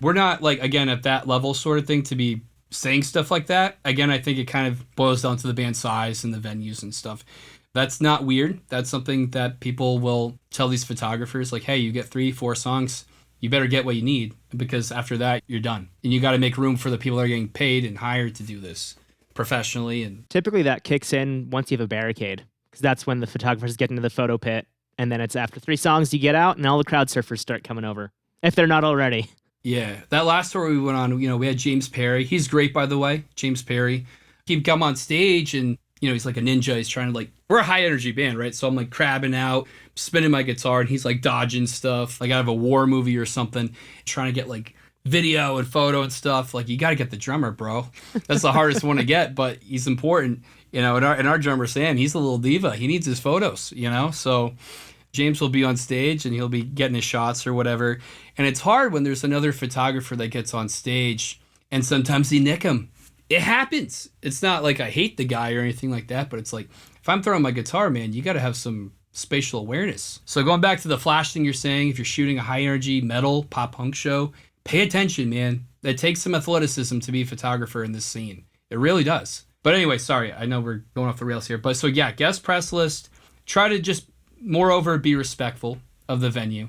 We're not like, again, at that level sort of thing to be saying stuff like that. Again, I think it kind of boils down to the band size and the venues and stuff. That's not weird. That's something that people will tell these photographers, like, hey, you get 3-4 songs, you better get what you need, because after that, you're done. And you got to make room for the people that are getting paid and hired to do this professionally. And typically that kicks in once you have a barricade, because that's when the photographers get into the photo pit. And then it's after 3 songs you get out and all the crowd surfers start coming over, if they're not already. Yeah, that last tour we went on, you know, we had James Perry. He's great, by the way, James Perry. He'd come on stage and, you know, he's like a ninja. He's trying to like, we're a high energy band, right? So I'm like crabbing out, spinning my guitar, and he's like dodging stuff, like out of a war movie or something, trying to get like video and photo and stuff. Like, you got to get the drummer, bro. That's the hardest one to get, but he's important. You know, and our drummer, Sam, he's a little diva. He needs his photos, you know? So James will be on stage and he'll be getting his shots or whatever. And it's hard when there's another photographer that gets on stage and sometimes they nick him. It happens. It's not like I hate the guy or anything like that, but it's like, if I'm throwing my guitar, man, you got to have some spatial awareness. So going back to the flash thing you're saying, if you're shooting a high energy metal pop punk show, pay attention, man. It takes some athleticism to be a photographer in this scene. It really does. But anyway, sorry, I know we're going off the rails here. But so yeah, guest press list. Try to just, moreover, be respectful of the venue.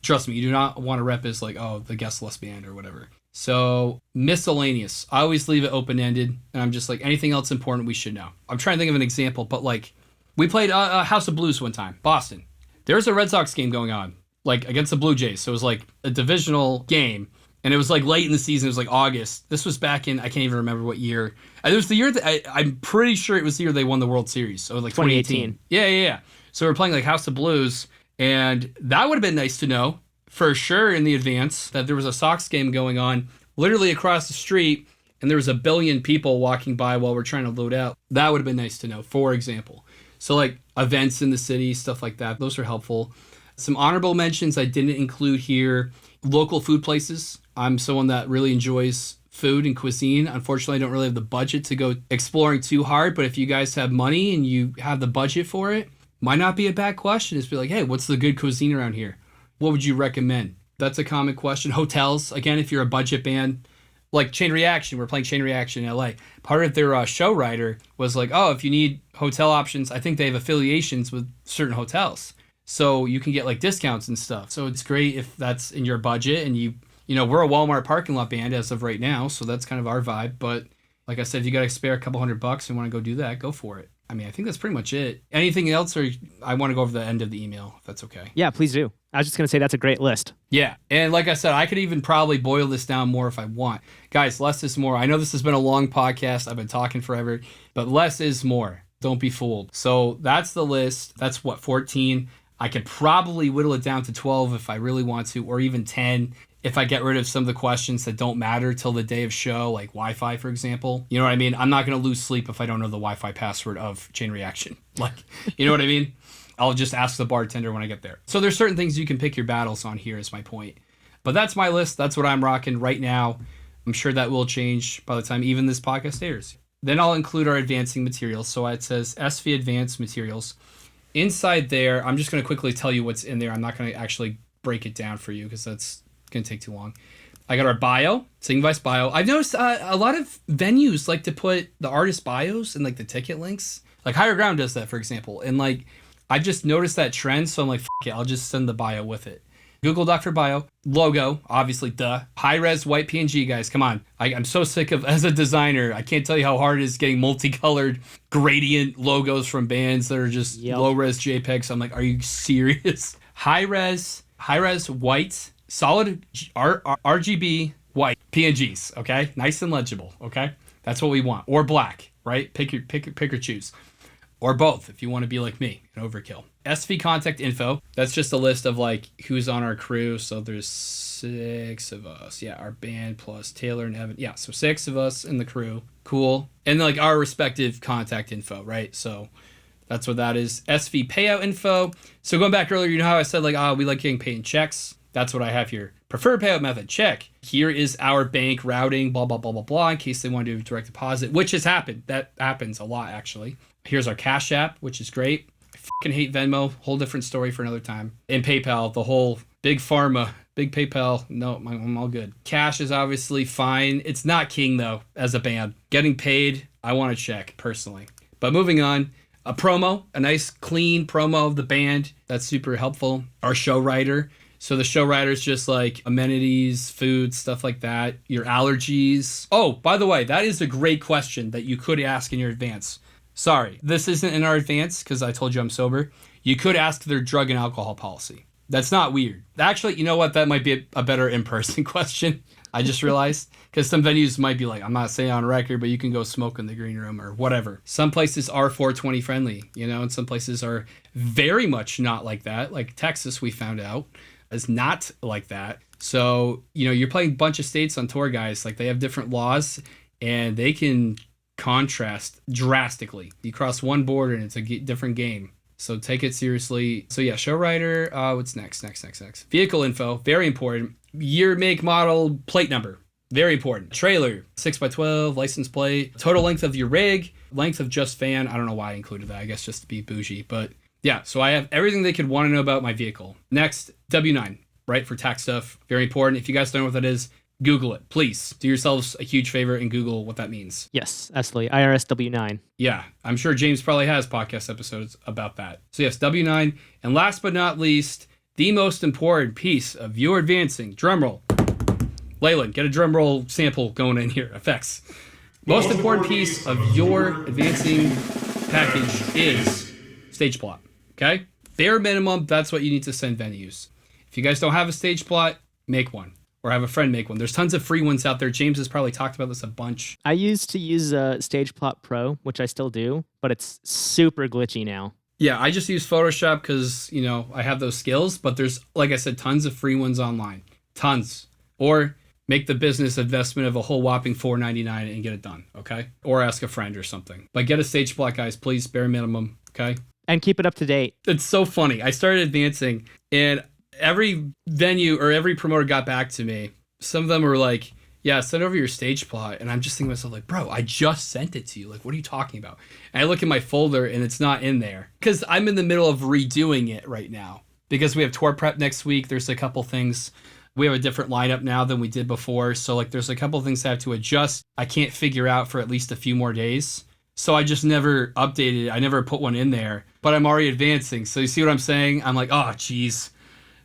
Trust me, you do not want to rep as like, oh, the guest list band or whatever. So miscellaneous. I always leave it open-ended. And I'm just like, anything else important we should know. I'm trying to think of an example, but like, we played House of Blues one time, Boston. There was a Red Sox game going on, like against the Blue Jays. So it was like a divisional game. And it was like late in the season. It was like August. This was back in, I can't even remember what year. It was the year that, I'm pretty sure it was the year they won the World Series. So like 2018. Yeah. So we were playing like House of Blues. And that would have been nice to know for sure in the advance that there was a Sox game going on literally across the street. And there was a billion people walking by while we're trying to load out. That would have been nice to know, for example. So like events in the city, stuff like that. Those are helpful. Some honorable mentions I didn't include here. Local food places. I'm someone that really enjoys food and cuisine. Unfortunately, I don't really have the budget to go exploring too hard, but if you guys have money and you have the budget for it, might not be a bad question. Just be like, hey, what's the good cuisine around here? What would you recommend? That's a common question. Hotels, again, if you're a budget band, like Chain Reaction, we're playing Chain Reaction in LA. Part of their show writer was like, oh, if you need hotel options, I think they have affiliations with certain hotels. So you can get like discounts and stuff. So it's great if that's in your budget. And you know, we're a Walmart parking lot band as of right now. So that's kind of our vibe. But like I said, if you got to spare a couple $100 and want to go do that, go for it. I mean, I think that's pretty much it. Anything else, or I want to go over the end of the email, if that's okay. Yeah, please do. I was just going to say that's a great list. Yeah. And like I said, I could even probably boil this down more if I want. Guys, less is more. I know this has been a long podcast. I've been talking forever, but less is more. Don't be fooled. So that's the list. That's what, 14? I could probably whittle it down to 12 if I really want to, or even 10 if I get rid of some of the questions that don't matter till the day of show, like Wi-Fi, for example. You know what I mean? I'm not going to lose sleep if I don't know the Wi-Fi password of Chain Reaction. Like, you know what I mean? I'll just ask the bartender when I get there. So there's certain things you can pick your battles on here is my point. But that's my list. That's what I'm rocking right now. I'm sure that will change by the time even this podcast airs. Then I'll include our advancing materials. So it says SV Advanced Materials. Inside there, I'm just going to quickly tell you what's in there. I'm not going to actually break it down for you because that's going to take too long. I got our bio, Saving Vice bio. I've noticed a lot of venues like to put the artist bios and like the ticket links. Like Higher Ground does that, for example. And like, I just noticed that trend. So I'm like, it, I'll just send the bio with it. Google Doc for bio. Logo, obviously, duh. High-res white PNG, guys. Come on. I'm so sick of, as a designer, I can't tell you how hard it is getting multicolored gradient logos from bands that are just low-res JPEGs. I'm like, are you serious? High-res white, solid RGB white PNGs, okay? Nice and legible, okay? That's what we want. Or black, right? Pick or choose. Or both if you want to be like me and overkill. SV contact info. That's just a list of like who's on our crew. So there's 6 of us. Yeah, our band plus Taylor and Evan. Yeah, so 6 of us in the crew. Cool. And like our respective contact info, right? So that's what that is. SV payout info. So going back earlier, you know how I said like, we like getting paid in checks? That's what I have here. Preferred payout method, check. Here is our bank routing, blah, blah, blah, blah, blah, in case they want to do a direct deposit, which has happened. That happens a lot, actually. Here's our Cash App, which is great. I fucking hate Venmo. Whole different story for another time. And PayPal, the whole big pharma, big PayPal. No, I'm all good. Cash is obviously fine. It's not king, though, as a band. Getting paid, I want to check, personally. But moving on, a promo, a nice, clean promo of the band. That's super helpful. Our show writer. So the show writer is just like amenities, food, stuff like that. Your allergies. Oh, by the way, that is a great question that you could ask in your advance. Sorry, this isn't in our advance because I told you I'm sober. You could ask their drug and alcohol policy. That's not weird. Actually, you know what? That might be a better in-person question. I just realized because some venues might be like, I'm not saying on record, but you can go smoke in the green room or whatever. Some places are 420 friendly, and some places are very much not like that. Like Texas, we found out, is not like that. So, you're playing a bunch of states on tour, guys. Like they have different laws and they can contrast drastically. You cross one border and it's a different game. So take it seriously. So yeah, show writer. What's next? Vehicle info, very important. Year, make, model, plate number, very important. Trailer, 6x12, license plate. Total length of your rig, length of just fan. I don't know why I included that. I guess just to be bougie, but yeah. So I have everything they could want to know about my vehicle. Next, W9, right, for tax stuff. Very important. If you guys don't know what that is, Google it. Please do yourselves a huge favor and Google what that means. Yes, absolutely. IRS W9. Yeah, I'm sure James probably has podcast episodes about that. So yes, W9. And last but not least, the most important piece of your advancing, drumroll. Leyland, get a drumroll sample going in here. Effects. Most important piece of your advancing package is stage plot. Okay? Bare minimum, that's what you need to send venues. If you guys don't have a stage plot, make one. Or have a friend make one. There's tons of free ones out there. James has probably talked about this a bunch. I used to use Stage Plot Pro, which I still do, but it's super glitchy now. Yeah, I just use Photoshop because, I have those skills. But there's, like I said, tons of free ones online. Tons. Or make the business investment of a whole whopping $4.99 and get it done, okay? Or ask a friend or something. But get a stage plot, guys, please. Bare minimum, okay? And keep it up to date. It's so funny. I started advancing, and every venue or every promoter got back to me. Some of them were like, yeah, send over your stage plot. And I'm just thinking to myself, like, bro, I just sent it to you. Like, what are you talking about? And I look in my folder and it's not in there because I'm in the middle of redoing it right now because we have tour prep next week. There's a couple things. We have a different lineup now than we did before. So like there's a couple things I have to adjust. I can't figure out for at least a few more days. So I just never updated it. I never put one in there, but I'm already advancing. So you see what I'm saying? I'm like, oh, geez.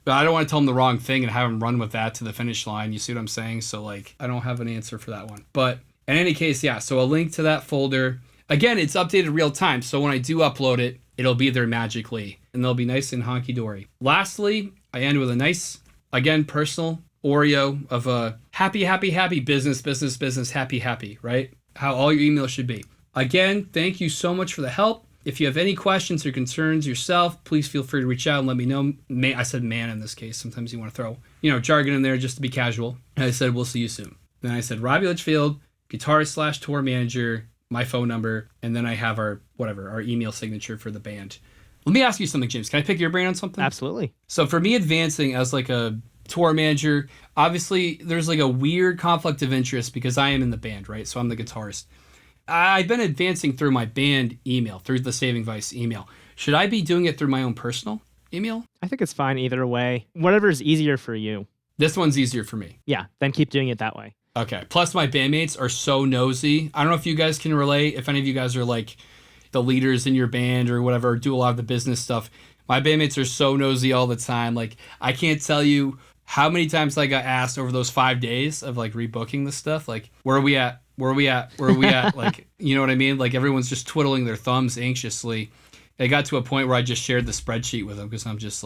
But I don't want to tell them the wrong thing and have them run with that to the finish line. You see what I'm saying? So like, I don't have an answer for that one. But in any case, yeah. So a link to that folder. Again, it's updated real time. So when I do upload it, it'll be there magically and they'll be nice and honky-dory. Lastly, I end with a nice, again, personal Oreo of a happy, business, happy, right? How all your emails should be. Again, thank you so much for the help. If you have any questions or concerns yourself, please feel free to reach out and let me know. I said man in this case. Sometimes you want to throw, jargon in there just to be casual. And I said, we'll see you soon. Then I said, Robbie Litchfield, guitarist/tour manager, my phone number, and then I have our email signature for the band. Let me ask you something, James. Can I pick your brain on something? Absolutely. So for me advancing as like a tour manager, obviously there's like a weird conflict of interest because I am in the band, right? So I'm the guitarist. I've been advancing through my band email, through the Saving Vice email. Should I be doing it through my own personal email? I think it's fine either way. Whatever is easier for you. This one's easier for me. Yeah, then keep doing it that way. Okay. Plus, my bandmates are so nosy. I don't know if you guys can relate. If any of you guys are like the leaders in your band or whatever, do a lot of the business stuff. My bandmates are so nosy all the time. Like, I can't tell you how many times I got asked over those 5 days of like rebooking this stuff. Like, where are we at? Like, you know what I mean? Like everyone's just twiddling their thumbs anxiously. It got to a point where I just shared the spreadsheet with them because I'm just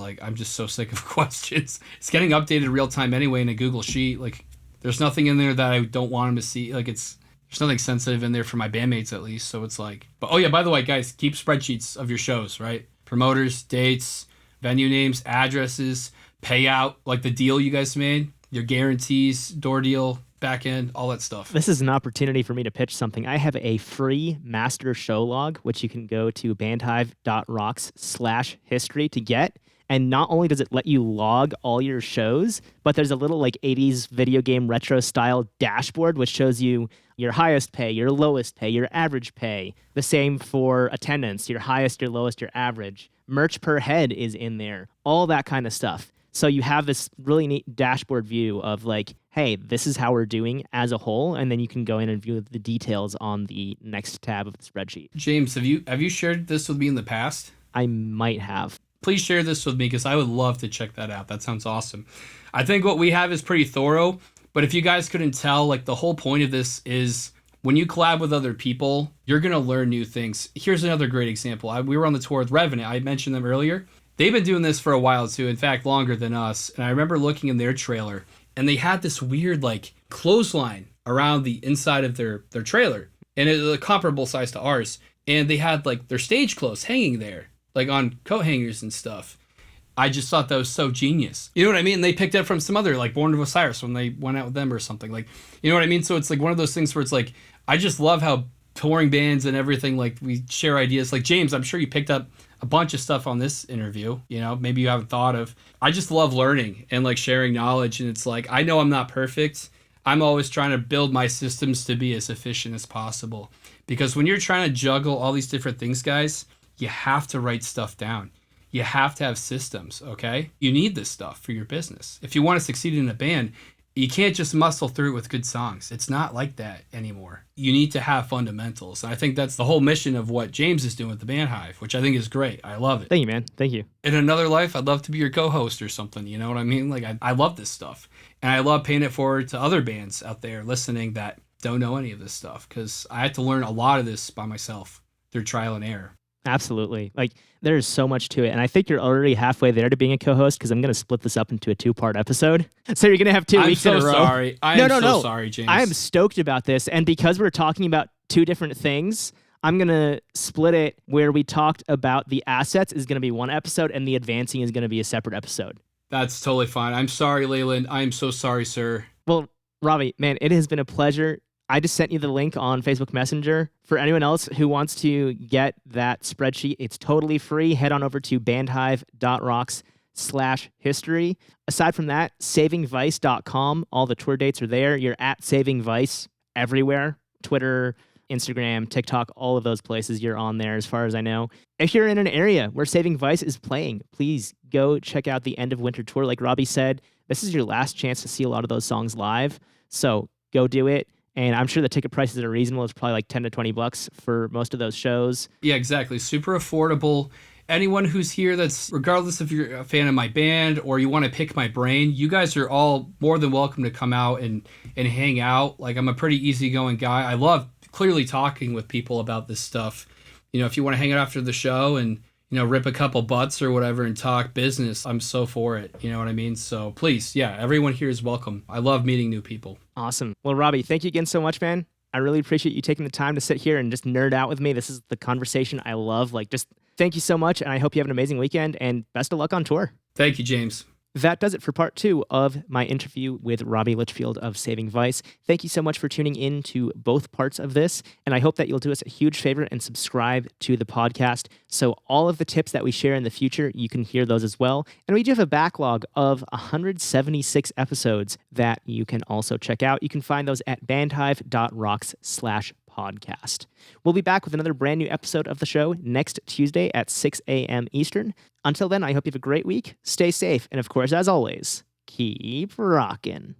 so sick of questions. It's getting updated real time anyway in a Google Sheet. Like there's nothing in there that I don't want them to see. Like it's There's nothing sensitive in there for my bandmates at least. So it's like, but oh yeah, by the way, guys, keep spreadsheets of your shows, right? Promoters, dates, venue names, addresses, payout, like the deal you guys made, your guarantees, door deal, back end, all that stuff. This is an opportunity for me to pitch something. I have a free master show log, which you can go to bandhive.rocks/history to get. And not only does it let you log all your shows, but there's a little like 80s video game retro style dashboard, which shows you your highest pay, your lowest pay, your average pay. The same for attendance, your highest, your lowest, your average. Merch per head is in there, all that kind of stuff. So you have this really neat dashboard view of like, hey, this is how we're doing as a whole. And then you can go in and view the details on the next tab of the spreadsheet. James, have you shared this with me in the past? I might have. Please share this with me because I would love to check that out. That sounds awesome. I think what we have is pretty thorough, but if you guys couldn't tell, like the whole point of this is when you collab with other people, you're going to learn new things. Here's another great example. We were on the tour with Revenant. I mentioned them earlier. They've been doing this for a while too, in fact, longer than us. And I remember looking in their trailer and they had this weird like clothesline around the inside of their trailer. And it was a comparable size to ours. And they had like their stage clothes hanging there, like on coat hangers and stuff. I just thought that was so genius. You know what I mean? They picked up from some other, like Born of Osiris when they went out with them or something. Like, you know what I mean? So it's like one of those things where it's like, I just love how touring bands and everything, like we share ideas. Like James, I'm sure you picked up a bunch of stuff on this interview, you know, maybe you haven't thought of. I just love learning and like sharing knowledge. And it's like, I know I'm not perfect. I'm always trying to build my systems to be as efficient as possible. Because when you're trying to juggle all these different things, guys, you have to write stuff down. You have to have systems, okay? You need this stuff for your business. If you want to succeed in a band, you can't just muscle through it with good songs. It's not like that anymore. You need to have fundamentals. And I think that's the whole mission of what James is doing with the Band Hive, which I think is great. I love it. Thank you, man. Thank you. In another life, I'd love to be your co-host or something. You know what I mean? Like, I love this stuff. And I love paying it forward to other bands out there listening that don't know any of this stuff, because I had to learn a lot of this by myself through trial and error. Absolutely. Like, there's so much to it. And I think you're already halfway there to being a co-host, because I'm going to split this up into a 2-part episode. So you're going to have 2 weeks in a row. I'm so sorry, James. I am stoked about this. And because we're talking about 2 different things, I'm going to split it where we talked about the assets is going to be 1 episode and the advancing is going to be a separate episode. That's totally fine. I'm sorry, Leyland. I'm so sorry, sir. Well, Robbie, man, it has been a pleasure. I just sent you the link on Facebook Messenger. For anyone else who wants to get that spreadsheet, it's totally free. Head on over to bandhive.rocks/history. Aside from that, savingvice.com. All the tour dates are there. You're at Saving Vice everywhere. Twitter, Instagram, TikTok, all of those places you're on there as far as I know. If you're in an area where Saving Vice is playing, please go check out the End of Winter tour. Like Robbie said, this is your last chance to see a lot of those songs live. So go do it. And I'm sure the ticket prices are reasonable. It's probably like $10 to $20 for most of those shows. Yeah, exactly. Super affordable. Anyone who's here that's, regardless if you're a fan of my band or you want to pick my brain, you guys are all more than welcome to come out and hang out. Like, I'm a pretty easygoing guy. I love clearly talking with people about this stuff. You know, if you want to hang out after the show and, you know, rip a couple butts or whatever and talk business, I'm so for it. You know what I mean? So please, yeah, everyone here is welcome. I love meeting new people. Awesome. Well, Robbie, thank you again so much, man. I really appreciate you taking the time to sit here and just nerd out with me. This is the conversation I love. Like, just thank you so much. And I hope you have an amazing weekend and best of luck on tour. Thank you, James. That does it for part 2 of my interview with Robbie Litchfield of Saving Vice. Thank you so much for tuning in to both parts of this, and I hope that you'll do us a huge favor and subscribe to the podcast, so all of the tips that we share in the future, you can hear those as well. And we do have a backlog of 176 episodes that you can also check out. You can find those at bandhive.rocks/podcast. We'll be back with another brand new episode of the show next Tuesday at 6 a.m. Eastern. Until then, I hope you have a great week, stay safe, and of course, as always, keep rocking.